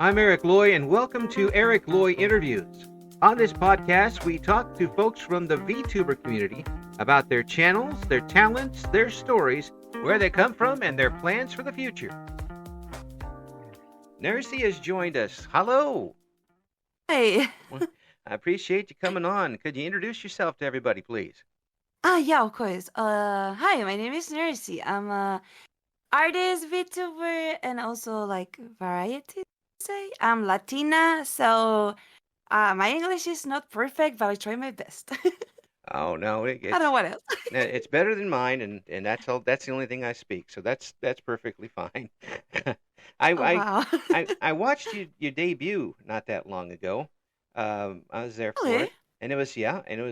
I'm Eric Loy, and welcome to Eric Loy Interviews. On this podcast, we talk to folks from the VTuber community about their channels, their talents, their stories, where they come from, and their plans for the future. Nersea has joined us. Hello. Hi. Well, I appreciate you coming on. Could you introduce yourself to everybody, please? Yeah, of course. Hi, my name is Nersea. I'm a artist, VTuber, and also like variety. Say I'm Latina, so my English is not perfect, but I try my best. Oh no, I don't know what else. it's better than mine, and that's all. That's the only thing I speak, so that's perfectly fine. I Oh I wow. I watched your debut not that long ago. I was there for Really? it, and it was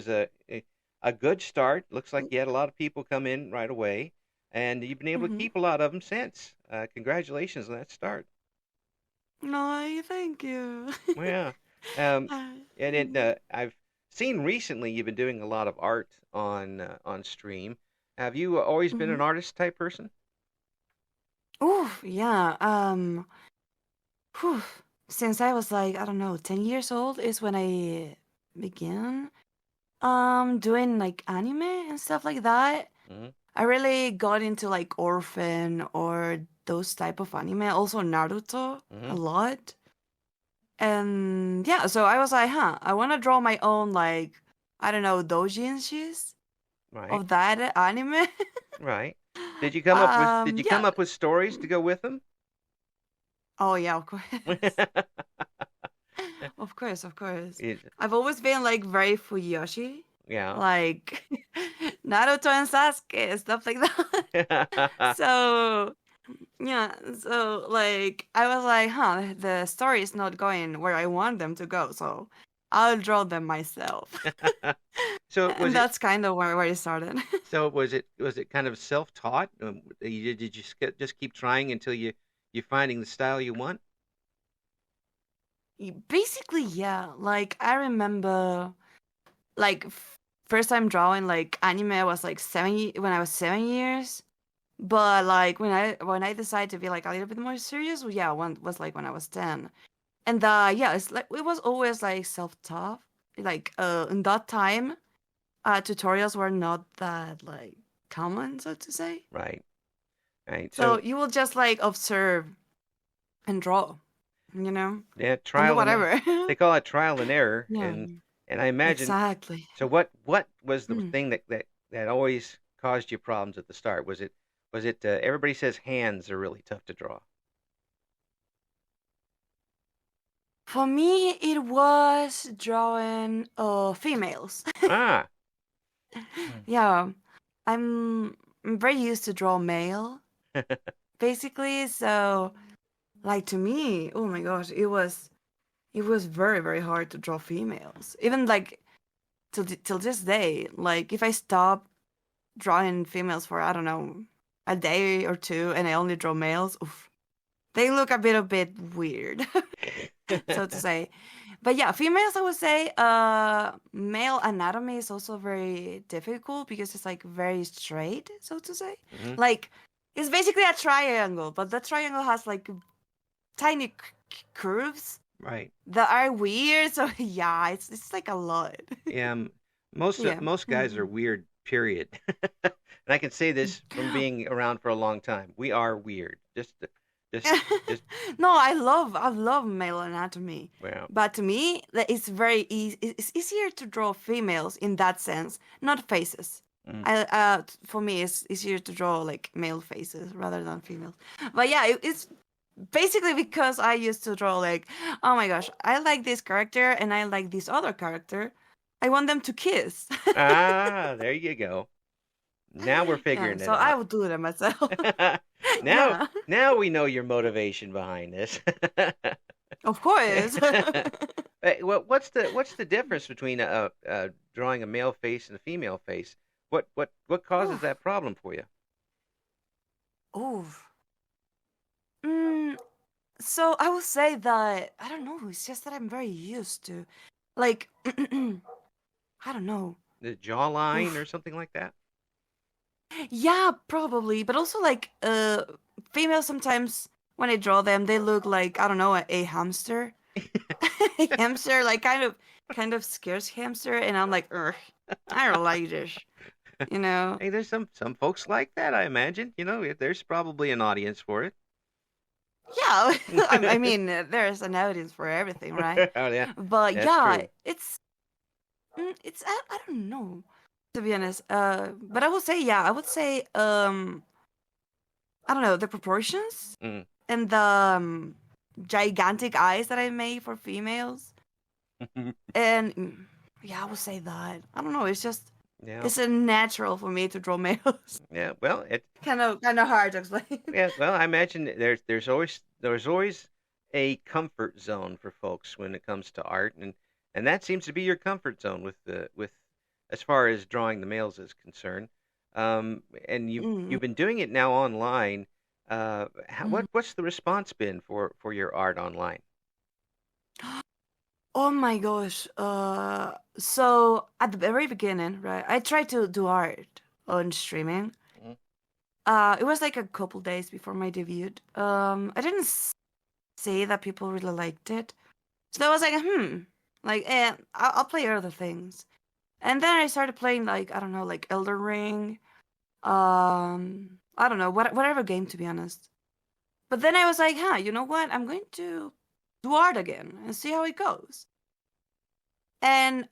a good start. Looks like you had a lot of people come in right away, and you've been able to Mm-hmm. keep a lot of them since. Congratulations on that start. No, thank you. Well, yeah. Uh, I've seen recently you've been doing a lot of art on stream. Have you always been mm-hmm. an artist type person? Oof, yeah. Whew. Since I was like, I don't know, 10 years old is when I began doing like anime and stuff like that. Hmm. I really got into like Orphan or those type of anime, also Naruto Hmm. a lot. And yeah, so I was like, I want to draw my own like I don't know doujinshis Right, of that anime. right. Did you come Yeah. up with stories to go with them? Oh yeah, of course. Of course, of course. It- I've always been like very Fuyoshi, yeah. like Naruto and Sasuke, stuff like that. So yeah, so like I was like, the story is not going where I want them to go, so I'll draw them myself. So And that's kind of where it started. was it kind of self-taught? Did you just keep trying until you're finding the style you want? Basically, yeah. Like I remember, like first time drawing like anime was like when I was 7 years. But like when I decided to be like a little bit more serious, well, yeah, one was like when I was 10. And yeah, it's like it was always like self-taught. Like in that time, tutorials were not that like common, so to say. Right, right. So So you will just like observe and draw, yeah, and do trial and whatever. they call it trial and error, Yeah, and I imagine. exactly. So what was the Mm. thing that always caused you problems at the start? Was it everybody says hands are really tough to draw? For me, it was drawing females. Ah. Hmm. Yeah, I'm very used to draw male, basically. So, like to me, oh my gosh, it was very very hard to draw females. Even like till this day, like if I stop drawing females for I don't know a day or two, and I only draw males, oof, they look a bit weird, so to say. But yeah, females, I would say, male anatomy is also very difficult because it's like very straight, so to say. Hmm. Like it's basically a triangle, but the triangle has like tiny curves Right. that are weird. So yeah, it's like a lot. Yeah. Yeah. Most guys are Mhm. weird. Period. And I can say this from being around for a long time. We are weird. Just, just. No, I love male anatomy, Well. but to me, it's very easy. It's easier to draw females in that sense, not faces. Mm. For me, it's easier to draw like male faces rather than females. But yeah, it's basically because I used to draw like, oh my gosh, I like this character and I like this other character. I want them to kiss. Ah, there you go. Now we're Yeah, figuring so it I out. would do them myself. now, Yeah, now we know your motivation behind this. of course. Hey, what's the difference between drawing a male face and a female face? What causes Oof. that problem for you? Oof. Mm, so I would say that I don't know. It's just that I'm very used to, like, I don't know. The jawline or Oof. something like that? Yeah, probably. But also like females sometimes when I draw them, they look like, I don't know, a hamster. A hamster, like kind of scarce hamster, and I'm like, ugh, I don't like this, you know. Hey, there's some folks like that, I imagine. There's probably an audience for it. Yeah, I mean, there's an audience for everything, right? Oh yeah, But that's yeah, true. it's I don't know, to be honest. But I would say, yeah, I would say, I don't know, the proportions Mm. and the gigantic eyes that I made for females, and yeah, I would say that. I don't know. It's just Yeah, it's a natural for me to draw males. yeah. Well, Kind of hard to explain. yeah. Well, I imagine that there's always a comfort zone for folks when it comes to art, and that seems to be your comfort zone with as far as drawing the males is concerned. And you've Mm. been doing it now online. Mhm. What's the response been for your art online? Oh my gosh. So at the very beginning, right, I tried to do art on streaming. Mhm. It was like a couple days before my debut. I didn't say that people really liked it. So I was like, like, I'll play other things. And then I started playing, like, I don't know, like Elden Ring. I don't know, whatever game, to be honest. But then I was like, you know what? I'm going to do art again and see how it goes. And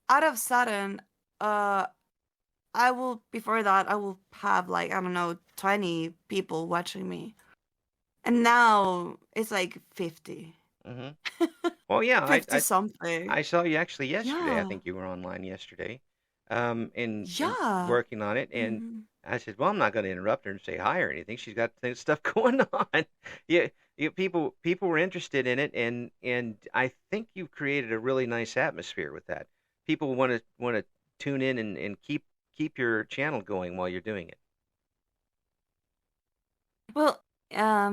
out of sudden, uh, before that, I will have, like, I don't know, 20 people watching me. And now it's like 50. Hmm. Well, yeah, 50 I something. I saw you actually yesterday. I Yeah. think you were online yesterday, and Yeah. working on it. And Mhm. I said, well, I'm not going to interrupt her and say hi or anything. She's got stuff going on. Yeah, people were interested in it, and I think you've created a really nice atmosphere with that. People want to tune in and keep your channel going while you're doing it. Well,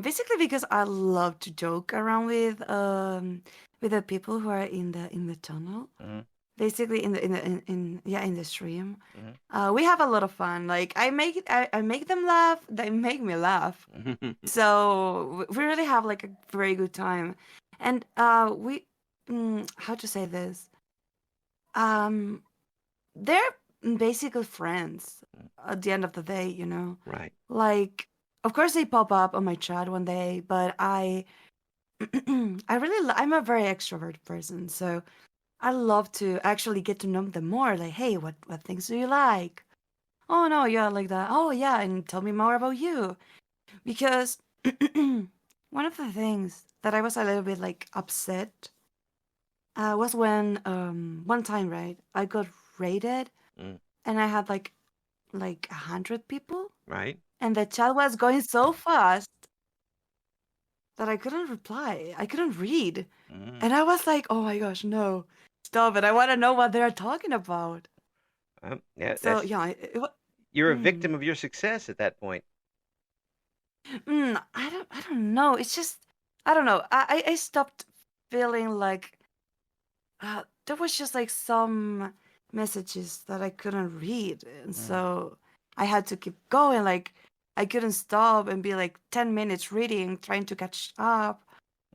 basically because I love to joke around with the people who are in the tunnel. Hmm. Basically in the stream. Hmm. We have a lot of fun. Like I make them laugh, they make me laugh. Hmm. So we really have like a very good time. And we how to say this? Um they're basically friends at the end of the day, you know. Right. Like, of course they pop up on my chat one day, but I'm a very extroverted person, so I love to actually get to know them more. Like, hey, what things do you like? Oh no, yeah, like that. Oh yeah, and tell me more about you. Because one of the things that I was a little bit like upset was when one time, right, I got raided Mm. and I had like 100 people, Right. and the chat was going so fast that I couldn't reply. I couldn't read. Mm. And I was like, oh my gosh, no, stop it. I want to know what they're talking about. Yeah, So, yeah, you're a victim mm, of your success at that point. I don't know. It's just, I don't know. I stopped feeling like there was just like some messages that I couldn't read. And Mm. so I had to keep going. Like, I couldn't stop and be like 10 minutes reading, trying to catch up.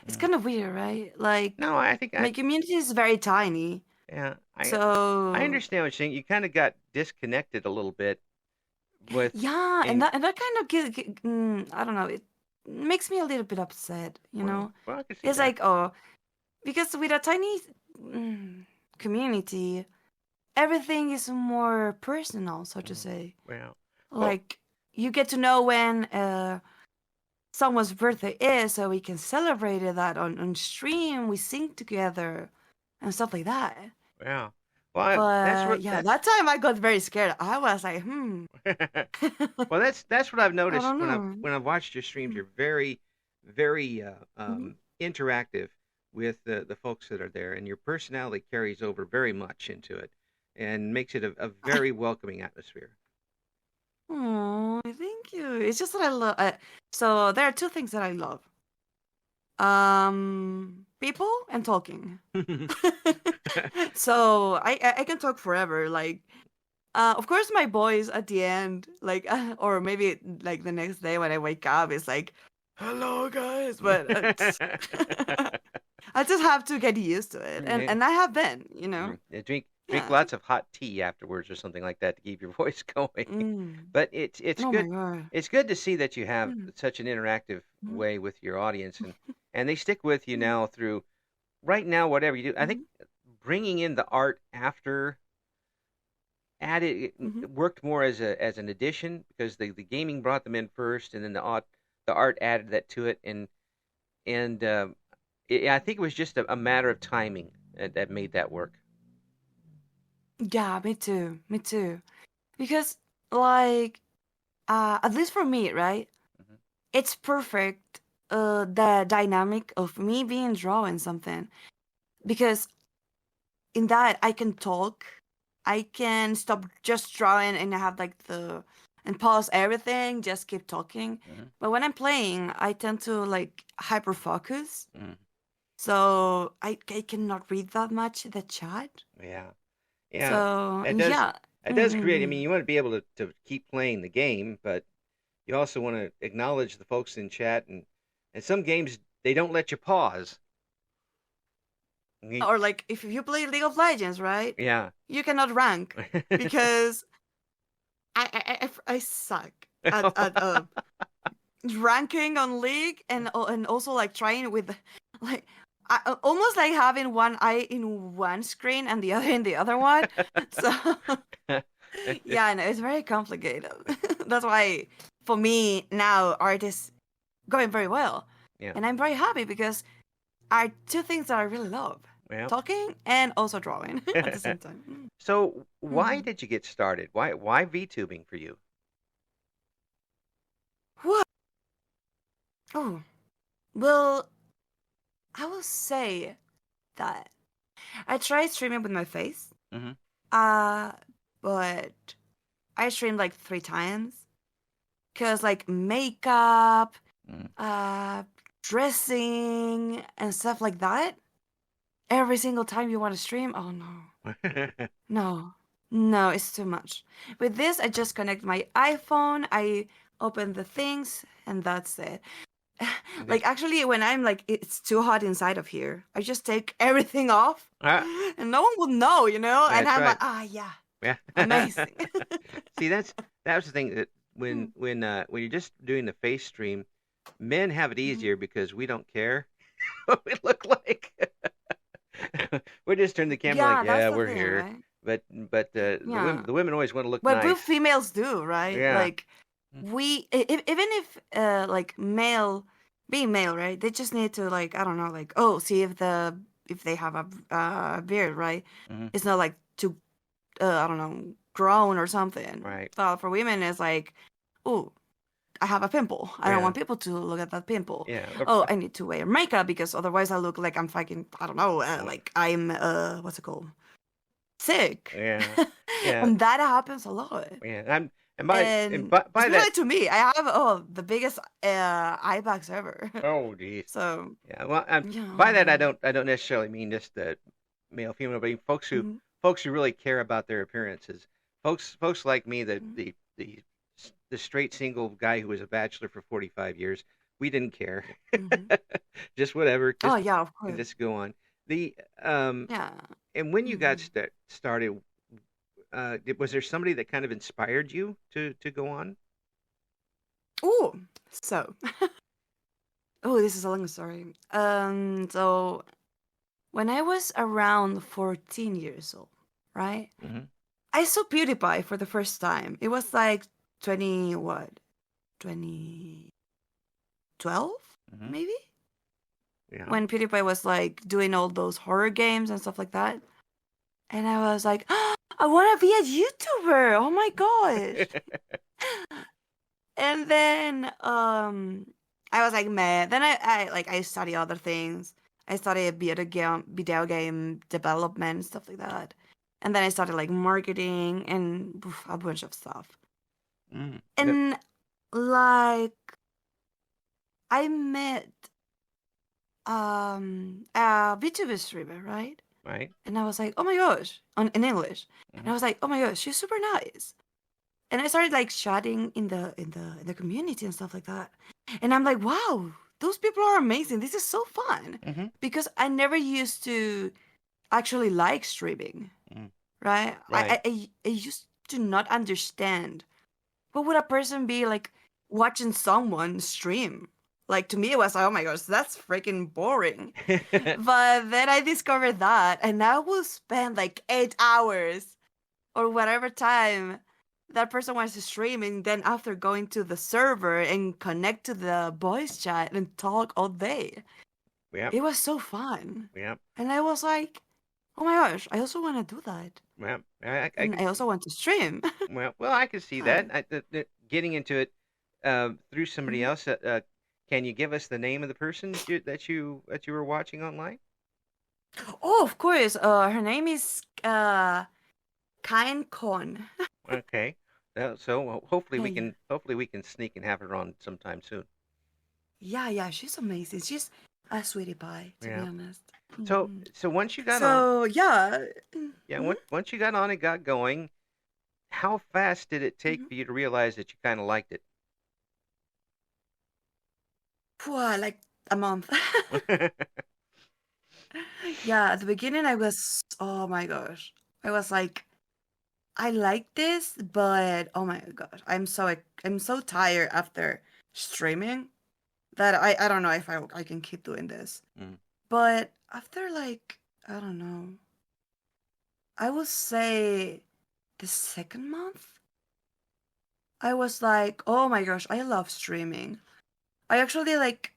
It's Mm. kind of weird, right? Like, No, I think my community is very tiny. yeah, I So, understand what you're saying. You kind of got disconnected a little bit with, yeah, and and that kind of I don't know, it makes me a little bit upset, you know? well, I can see It's that. like, oh, because with a tiny mm, community, everything is more personal, so to Mm. say. Well, well, Like, you get to know when someone's birthday is, so we can celebrate that on stream, we sing together, and stuff like that. yeah. Well, that's But what yeah, that's that time I got very scared. I was like, well, that's what I've I noticed don't when I've know. when I've watched your streams. You're very Mhm. interactive with the folks that are there, and your personality carries over very much into it, and makes it a very welcoming atmosphere. Oh, thank you. It's just that I love. So there are two things that I love: people and talking. So I can talk forever. Like, of course, my voice at the end, like, or maybe like the next day when I wake up, is like, hello guys, but I just have to get used to it, Yeah. and I have been, you know. Yeah, drink Yeah. lots of hot tea afterwards or something like that to keep your voice going. Mm. But it's Oh my good. god. It's good to see that you have Mm. such an interactive Mhm. way with your audience, and they stick with you Mhm. now through right now whatever you do. I think Mhm. bringing in the art after added Mhm. it worked more as an addition because the gaming brought them in first, and then the art added that to it, and I think it was just a matter of timing that made that work. Yeah, me too. Me too. Because like at least for me, right? Hmm. It's perfect the dynamic of me being drawing something because in that I can talk, I can stop just drawing and have like the and pause everything, just keep talking. Hmm. But when I'm playing, I tend to like hyper focus. Hmm. So I cannot read that much the chat. Yeah, yeah, So it does. yeah. It does create. I Mm-hmm. mean, you want to be able to keep playing the game, but you also want to acknowledge the folks in chat, and some games they don't let you pause. Or like if you play League of Legends, right? Yeah. You cannot rank because I suck at ranking on League and also like trying with like almost like having one eye in one screen and the other in the other one. So yeah, no, it's very complicated. That's why for me now art is going very well, Yeah. and I'm very happy because are two things that I really love: Well. talking and also drawing at the same time. So why Mm. did you get started? Why VTubing for you? What? Oh, well, I will say that I tried streaming with my face, Mm-hmm. uh, but I streamed like 3 times because like makeup, Mm. uh, dressing and stuff like that. Every single time you want to stream, oh no, no, no, it's too much. With this, I just connect my iPhone, I open the things, and that's it. Just Like actually when I'm like it's too hot inside of here, I just take everything off ah, and no one will know, you know? And that's I'm like, right. ah yeah, Yeah. amazing. See, that was the thing that Mm, when you're just doing the face stream, men have it mhm. easier because we don't care what we look like. We just turn the camera like, Yeah, that's yeah, the we're thing, here. right? But Yeah. the women always want to look What we nice. females do, right? Yeah. Like even if like male being male, right? They just need to like I don't know, like oh, see if they have a beard, right? Hmm. It's not like too I don't know, grown or something. Right. But for women, it's like, oh, I have a pimple. I don't Yeah. want people to look at that pimple. Yeah. Oh, I need to wear makeup because otherwise I look like I'm fucking, I don't know, Uh, like I'm, what's it called? Sick. yeah. Yeah. And that happens a lot. Yeah. And And by that. especially to me, I have, oh, the biggest eye bags ever. Oh, geez. So, Yeah. Well, yeah, oh by my that God. I don't necessarily mean just the male, female, but I mean Mhm, folks who really care about their appearances. Folks like me, mhm, the straight single guy who was a bachelor for 45 years. We didn't care. mhm. Just whatever. Oh, yeah, of And course. just go on. The um Yeah. and when you got Mhm. started, was there somebody that kind of inspired you to go on? Ooh, so, oh, this is a long story. So when I was around 14 years old, right? Hmm. I saw PewDiePie for the first time. It was like 20, what? 2012, Hmm. maybe? Yeah. When PewDiePie was like doing all those horror games and stuff like that. And I was like, oh, I want to be a YouTuber. Oh my gosh. And then I was like, man. Then I study other things. I studied video game development, stuff like that. And then I started like marketing and a bunch of stuff. Mm. And like I met a VTuber streamer, right? Right. And I was like, oh my gosh, in English. And Hmm. I was like, oh my gosh, she's super nice. And I started like chatting in the community and stuff like that. And I'm like, wow, those people are amazing. This is so fun. Mm-hmm. Because I never used to actually like streaming, Mm. right? Right. I used to not understand what would a person be like watching someone stream. Like to me, it was like, oh my gosh, that's freaking boring. But then I discovered that, and I will spend like 8 hours or whatever time that person wants to stream, and then after going to the server and connect to the voice chat and talk all day. Yep. It was so fun. Yep. And I was like, oh my gosh, I also want to do that. Yep. I And could I see. also want to stream. Well, I could see that. Hi. Getting into it through somebody Mhm. else. Can you give us the name of the person that you were watching online? Oh, of course. Her name is Kain Kon. Okay. So hopefully we Yeah. can sneak and have her on sometime soon. Yeah, she's amazing. She's a sweetie pie, to be Yeah. honest. So Mhm. so once you got on, So, yeah. yeah, Mhm, once you got on and got going, how fast did it take mhm. for you to realize that you kind of liked Phew, like a month. it? Yeah, at the beginning I was, oh my gosh. I was like, I like this, but oh my gosh, I'm so tired after streaming that I don't know if I can keep doing this. Mm, But after like, I don't know, I would say the second month, I was like, oh my gosh, I love streaming. I actually like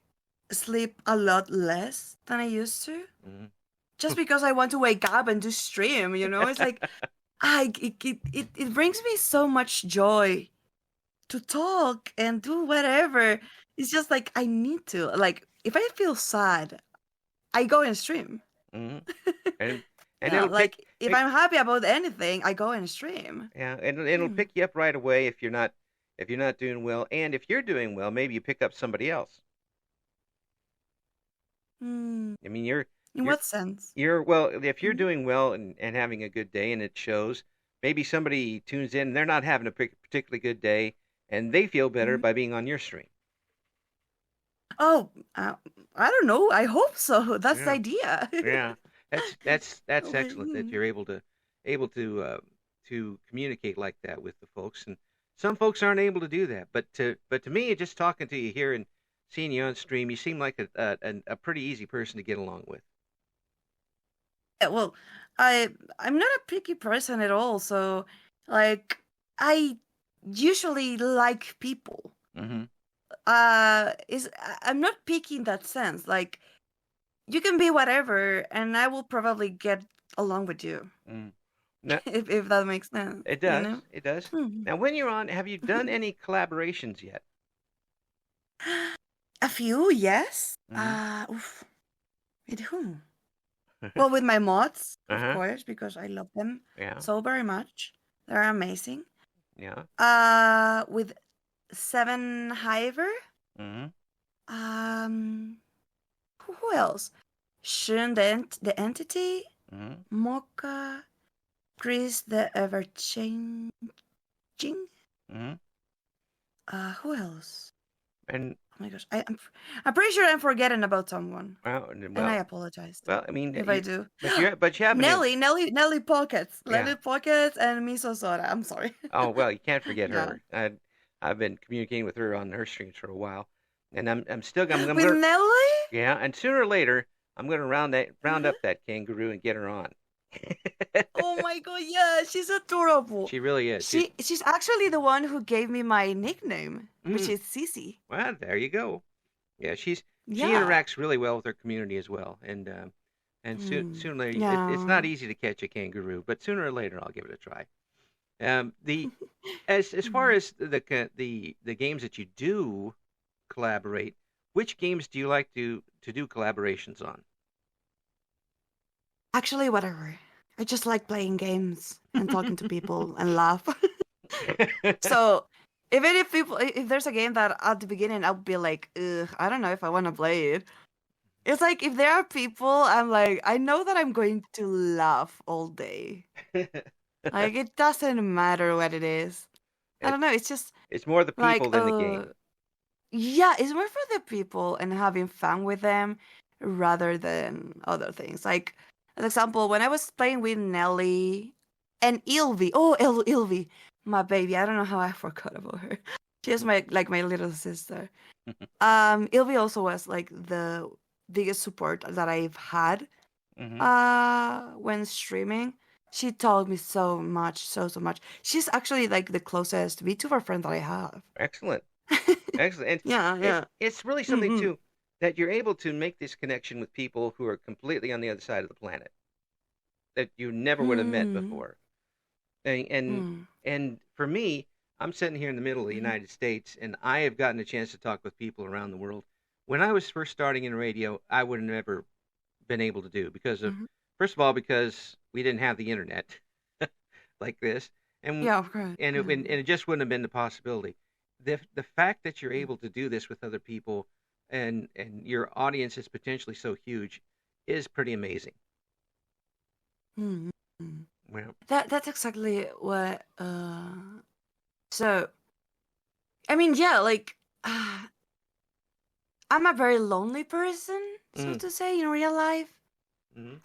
sleep a lot less than I used to. mm. Just because I want to wake up and do stream, It's like it brings me so much joy to talk and do whatever. It's just like I need to. Like if I feel sad, I go and stream. Mhm. And and Yeah, it'll like if pick I'm happy about anything, I go and stream. yeah, and it'll Hmm. pick you up right away if you're not doing well, and if you're doing well, maybe you pick up somebody else. Hmm. I mean, In you're what sense? well, if you're Mhm. doing well and having a good day and it shows, maybe somebody tunes in and they're not having a particularly good day and they feel better Mhm. by being on your stream. Oh, I don't know. I hope so. That's the Yeah. idea. Yeah. That's Oh my. excellent that you're able to communicate like that with the folks, and some folks aren't able to do that. But to me, just talking to you here and seeing you on stream, you seem like a pretty easy person to get along with. Yeah, well, I'm not a picky person at all, so like I usually like people. Mm-hmm. I'm not picky in that sense. Like you can be whatever, and I will probably get along with you, Mm. Now, if that makes sense, it you does. know. It does. Hmm. Now, when you're on, have you done any collaborations yet? A few, yes. Mm-hmm. Oof. With whom? Well, with my mods, of Uh-huh. course, because I love them Yeah. so very much. They're amazing. Yeah. With Seven Hiver. Mm-hmm. Um, who else? Shun the Entity, Mm-hmm. Mocha, Chris the Ever Changing. Mm-hmm. Who else? And Oh my gosh, I'm pretty sure I'm forgetting about someone, well, and I apologize I mean, if I do. you have an Nelly Pockets, yeah. Nelly Pockets, and Miso Soda. I'm sorry. Oh well, you can't forget Yeah, her. I've been communicating with her on her streams for a while, and I'm still I'm with gonna Nelly. yeah, and sooner or later I'm gonna round up that kangaroo and get her on. Oh my god, yeah, she's adorable. She really is. She's actually the one who gave me my nickname, which Mm, is Cece. well, there you go. Yeah, she Yeah. interacts really well with her community as well, and Mm. sooner or later it's Yeah. not easy to catch a kangaroo, but sooner or later I'll give it a try. The as far Mhm. as the games that you do collaborate, which games do you like to do collaborations on? Actually, whatever. I just like playing games and talking to people and laugh. So, even if there's a game that at the beginning I'll be like, ugh, I don't know if I want to play it. It's like if there are people, I'm like, I know that I'm going to laugh all day. Like it doesn't matter what it is. I It, don't know. It's just it's more the people like, than the game. yeah, it's more for the people and having fun with them rather than other things. Like, an example, when I was playing with Nelly and Ilvi. Oh, Ilvi, my baby. I don't know how I forgot about her. She's my little sister. Ilvi also was like the biggest support that I've had Mm-hmm. when streaming. She taught me so much, so much. She's actually like the closest VTuber friend that I have. Excellent. Excellent. And Yeah, yeah. it's really something Mm-mm. too that you're able to make this connection with people who are completely on the other side of the planet that you never would have met Mm, before. And and, mm, and for me, I'm sitting here in the middle of the mhm, United States, and I have gotten a chance to talk with people around the world. When I was first starting in radio, I would have never been able to do because of, mhm. first of all, because we didn't have the internet like this, and Yeah, of course. Yeah. and it just wouldn't have been the possibility. The fact that you're Mm, able to do this with other people, and your audience is potentially so huge, is pretty amazing. mm, mm. Well, That's exactly what. So I mean, yeah, like I'm a very lonely person, so mm, to say, in real life. mm,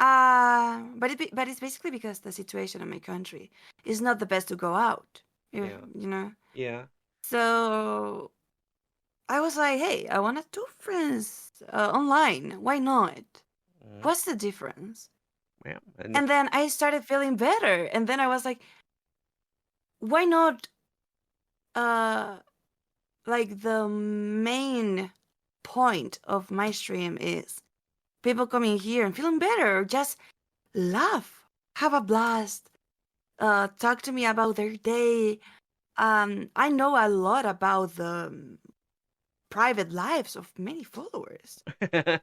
But it's basically because the situation in my country is not the best to go out. yeah, You know. yeah, So I was like, hey, I want to do friends online. Why not? mm, What's the difference? yeah, and And then I started feeling better. And then I was like, why not? Uh, like the main point of my stream is people coming here and feeling better, just laugh, have a blast, talk to me about their day. I know a lot about the private lives of many followers.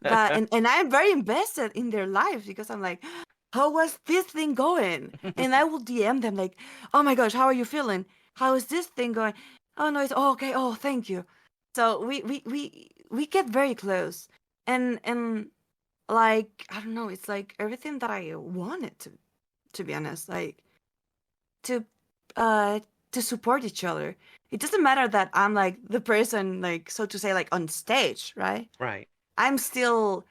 And I'm very invested in their lives because I'm like, how was this thing going? And I will DM them like, oh my gosh, how are you feeling? How is this thing going? Oh no, it's okay. Oh, thank you. So we get very close, and like I don't know, it's like everything that I wanted to be honest, like to uh to support each other. It doesn't matter that I'm like the person like so to say like on stage, right? right. I'm still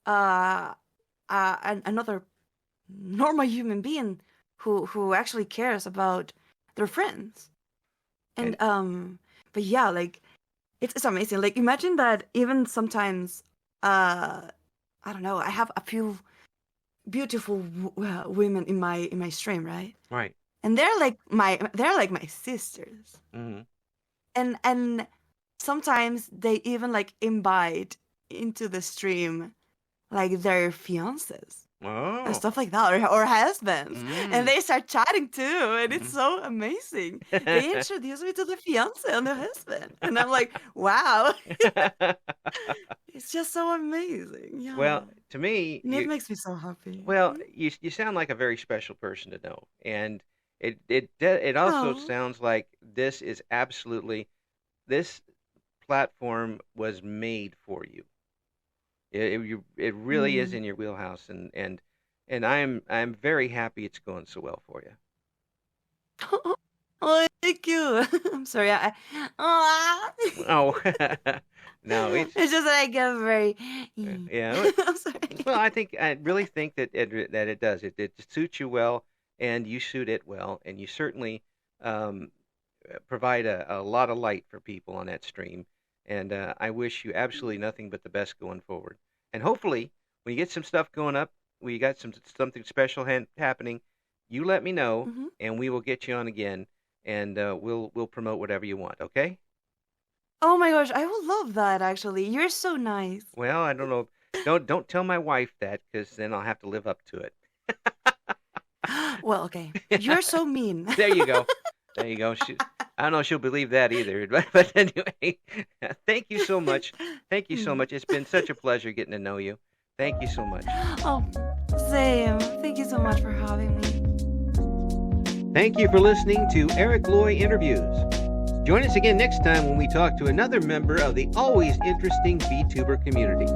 uh, another normal human being who actually cares about their friends. And And but yeah, like it's amazing. Like imagine that even sometimes I don't know, I have a few beautiful women in my stream, right? right. And they're like my sisters. Hmm. And sometimes they even like invite into the stream like their fiancés and Oh. stuff like that, or husbands, and Mm. they start chatting too, and it's Mhm. so amazing. They introduce me to the fiance and the husband, and I'm like, wow, it's just so amazing. Yeah, Well, to me, and it makes me so happy. you sound like a very special person to know, and it also Oh, sounds like this is absolutely this platform was made for you. It really is mm. in your wheelhouse, and I'm very happy it's going so well for you. Oh, thank you. I'm sorry. Ah. Oh, no, It's just that I get very. yeah. I'm sorry. Well, I really think that it does. It suits you well, and you suit it well, and you certainly um, provide a lot of light for people on that stream. And I wish you absolutely nothing but the best going forward. And hopefully, when you get some stuff going up, we got something special happening, you let me know, Mhm. and we will get you on again, and we'll promote whatever you want. Okay? Oh my gosh, I would love that actually. You're so nice. Well, I don't know. Don't tell my wife that, because then I'll have to live up to it. Well, okay. You're so mean. There you go. There you go. I don't know if she'll believe that either. But anyway, thank you so much. Thank you so Mm. much. It's been such a pleasure getting to know you. Thank you so much. Oh, same. Thank you so much for having me. Thank you for listening to Eric Loy Interviews. Join us again next time when we talk to another member of the always interesting VTuber community.